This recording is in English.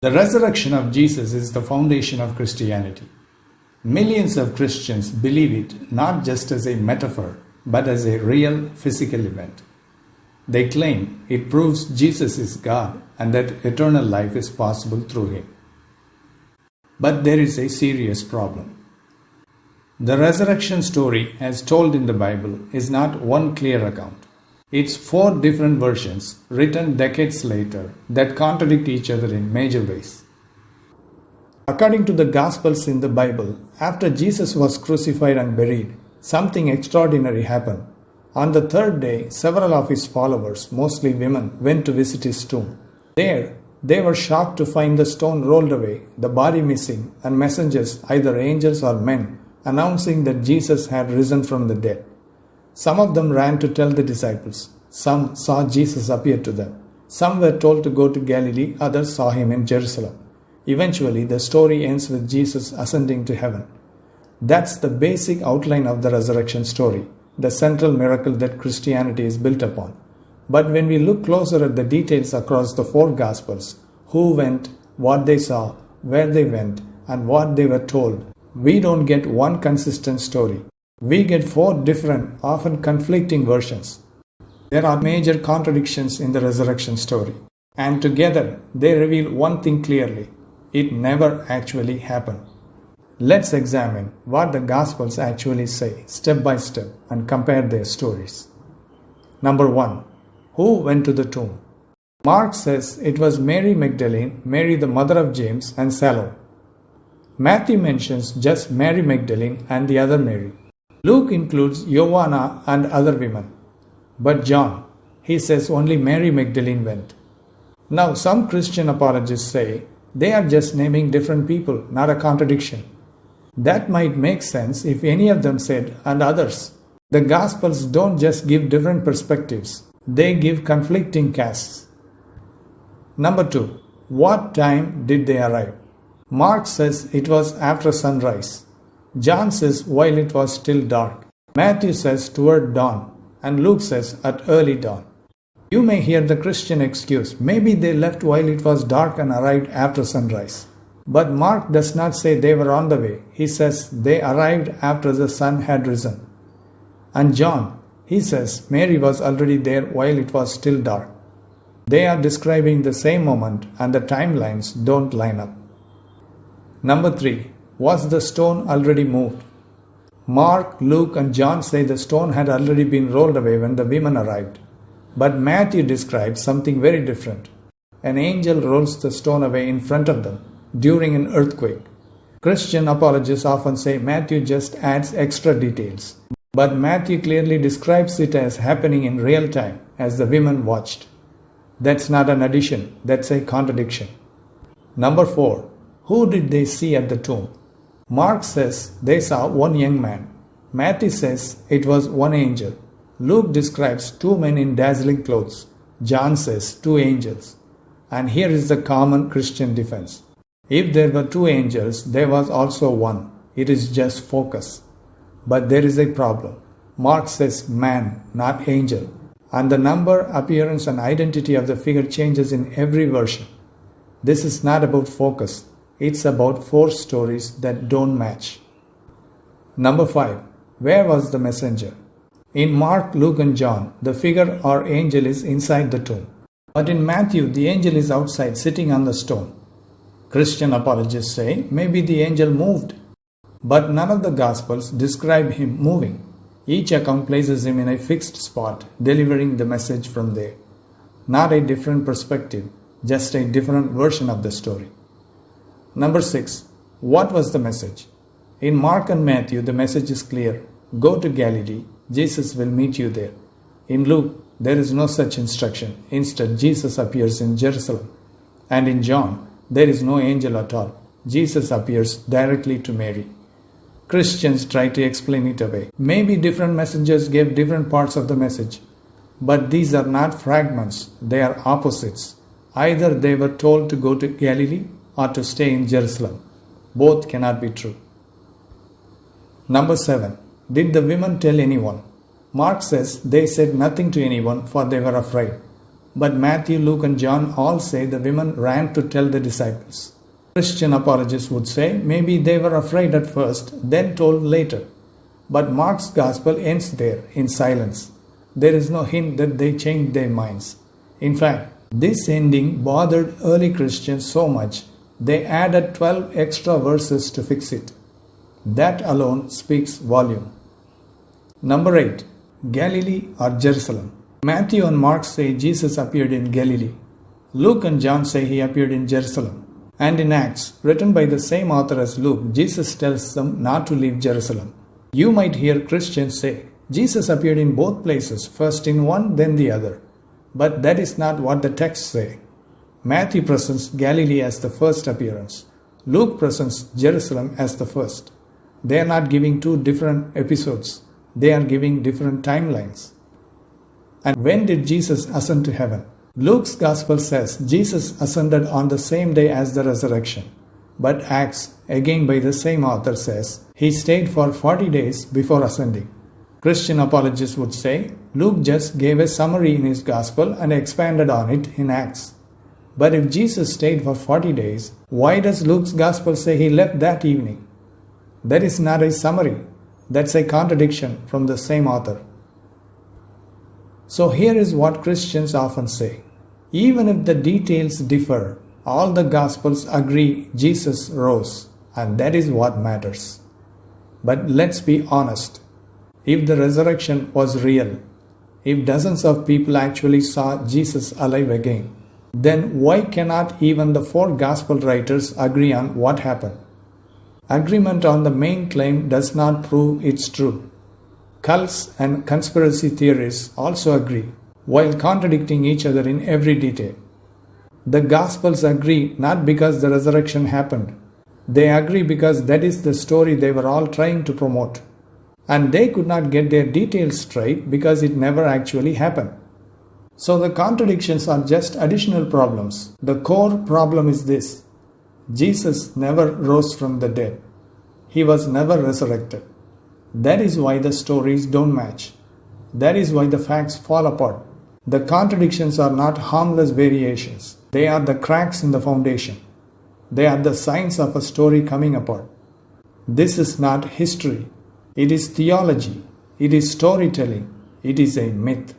The resurrection of Jesus is the foundation of Christianity. Millions of Christians believe it not just as a metaphor, but as a real physical event. They claim it proves Jesus is God and that eternal life is possible through him. But there is a serious problem. The resurrection story, as told in the Bible, is not one clear account. It's 4 different versions written decades later that contradict each other in major ways. According to the Gospels in the Bible, after Jesus was crucified and buried, something extraordinary happened. On the 3rd day, several of his followers, mostly women, went to visit his tomb. There, they were shocked to find the stone rolled away, the body missing, and messengers, either angels or men, announcing that Jesus had risen from the dead. Some of them ran to tell the disciples. Some saw Jesus appear to them. Some were told to go to Galilee, others saw him in Jerusalem. Eventually, the story ends with Jesus ascending to heaven. That's the basic outline of the resurrection story, the central miracle that Christianity is built upon. But when we look closer at the details across the 4 Gospels, who went, what they saw, where they went, and what they were told, we don't get one consistent story. We get 4 different, often conflicting versions. There are major contradictions in the resurrection story, and together they reveal one thing clearly: it never actually happened. Let's examine what the Gospels actually say, step by step, and compare their stories. Number 1. Who went to the tomb? Mark says it was Mary Magdalene, Mary the mother of James, and Salome. Matthew mentions just Mary Magdalene and the other Mary. Luke includes Joanna and other women. But John, he says only Mary Magdalene went. Now, some Christian apologists say they are just naming different people, not a contradiction. That might make sense if any of them said, and others. The Gospels don't just give different perspectives, they give conflicting casts. Number 2. What time did they arrive? Mark says it was after sunrise. John says while it was still dark. Matthew says toward dawn. And Luke says at early dawn. You may hear the Christian excuse, maybe they left while it was dark and arrived after sunrise. But Mark does not say they were on the way. He says they arrived after the sun had risen. And John, he says Mary was already there while it was still dark. They are describing the same moment and the timelines don't line up. Number 3. Was the stone already moved? Mark, Luke, and John say the stone had already been rolled away when the women arrived. But Matthew describes something very different. An angel rolls the stone away in front of them during an earthquake. Christian apologists often say Matthew just adds extra details. But Matthew clearly describes it as happening in real time as the women watched. That's not an addition, that's a contradiction. Number 4. Who did they see at the tomb? Mark says they saw one young man. Matthew says it was one angel. Luke describes 2 men in dazzling clothes. John says 2 angels. And here is the common Christian defense. If there were 2 angels, there was also one. It is just focus. But there is a problem. Mark says man, not angel. And the number, appearance, and identity of the figure changes in every version. This is not about focus. It's about 4 stories that don't match. Number 5. Where was the messenger? In Mark, Luke, and John, the figure or angel is inside the tomb. But in Matthew, the angel is outside sitting on the stone. Christian apologists say maybe the angel moved. But none of the Gospels describe him moving. Each account places him in a fixed spot, delivering the message from there. Not a different perspective, just a different version of the story. Number 6. What was the message? In Mark and Matthew, the message is clear. Go to Galilee. Jesus will meet you there. In Luke, there is no such instruction. Instead, Jesus appears in Jerusalem. And in John, there is no angel at all. Jesus appears directly to Mary. Christians try to explain it away. Maybe different messengers gave different parts of the message. But these are not fragments. They are opposites. Either they were told to go to Galilee or to stay in Jerusalem. Both cannot be true. Number 7. Did the women tell anyone? Mark says they said nothing to anyone for they were afraid. But Matthew, Luke, and John all say the women ran to tell the disciples. Christian apologists would say maybe they were afraid at first, then told later. But Mark's gospel ends there, in silence. There is no hint that they changed their minds. In fact, this ending bothered early Christians so much, they added 12 extra verses to fix it. That alone speaks volume. Number 8. Galilee or Jerusalem. Matthew and Mark say Jesus appeared in Galilee. Luke and John say he appeared in Jerusalem. And in Acts, written by the same author as Luke, Jesus tells them not to leave Jerusalem. You might hear Christians say, Jesus appeared in both places, first in one, then the other. But that is not what the texts say. Matthew presents Galilee as the first appearance. Luke presents Jerusalem as the first. They are not giving two different episodes. They are giving different timelines. And when did Jesus ascend to heaven? Luke's gospel says Jesus ascended on the same day as the resurrection. But Acts, again by the same author, says he stayed for 40 days before ascending. Christian apologists would say Luke just gave a summary in his gospel and expanded on it in Acts. But if Jesus stayed for 40 days, why does Luke's gospel say he left that evening? That is not a summary. That's a contradiction from the same author. So here is what Christians often say. Even if the details differ, all the Gospels agree Jesus rose, and that is what matters. But let's be honest. If the resurrection was real, if dozens of people actually saw Jesus alive again, then why cannot even the 4 Gospel writers agree on what happened? Agreement on the main claim does not prove it's true. Cults and conspiracy theories also agree, while contradicting each other in every detail. The Gospels agree not because the resurrection happened. They agree because that is the story they were all trying to promote. And they could not get their details straight because it never actually happened. So the contradictions are just additional problems. The core problem is this: Jesus never rose from the dead. He was never resurrected. That is why the stories don't match. That is why the facts fall apart. The contradictions are not harmless variations. They are the cracks in the foundation. They are the signs of a story coming apart. This is not history. It is theology. It is storytelling. It is a myth.